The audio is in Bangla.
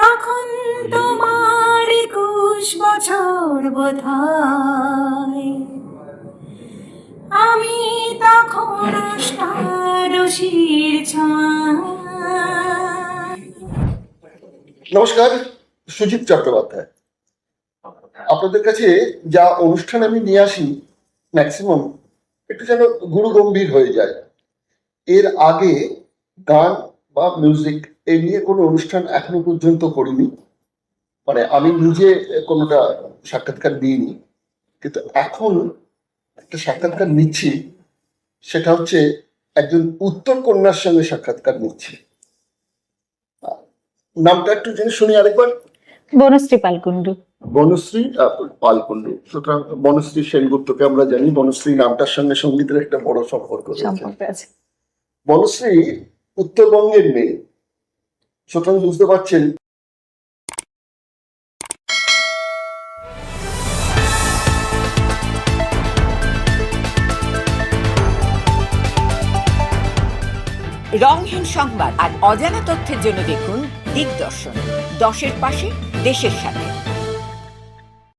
তখন তোমার 21 বছর বোধহয়, আমি তখন অষ্টাদশীর ছোঁয়ায়। নমস্কার, সুজিত চট্টোপাধ্যায়। আপনাদের কাছে যা অনুষ্ঠান আমি নিয়ে আসি ম্যাক্সিমাম একটু যেন গুরু গম্ভীর হয়ে যায়। এর আগে গান বা মিউজিক এই নিয়ে কোনো অনুষ্ঠান এখনো পর্যন্ত করিনি, মানে আমি নিজে কোনোটা সাক্ষাৎকার দিইনি। কিন্তু এখন একটা সাক্ষাৎকার নিচ্ছি, সেটা হচ্ছে একজন উত্তর কন্যার সঙ্গে সাক্ষাৎকার নিচ্ছি। নামটা একটু জেনে শুনি আরেকবার। বনশ্রী পালকুন্ডু। বনশ্রী পালকুন্ডু। সুতরাং বনশ্রী সেনগুপ্তকে আমরা জানি। বনশ্রী নামটার সঙ্গে সঙ্গীতের একটা বড় সম্পর্ক আছে। বনশ্রী উত্তরবঙ্গের মেয়ে, সুতরাং বুঝতে পারছেন রংহীন সংবাদ আর অজানা তথ্যের জন্য দেখুন দিগদর্শন, 10-এর পাশে, দেশের সাথে।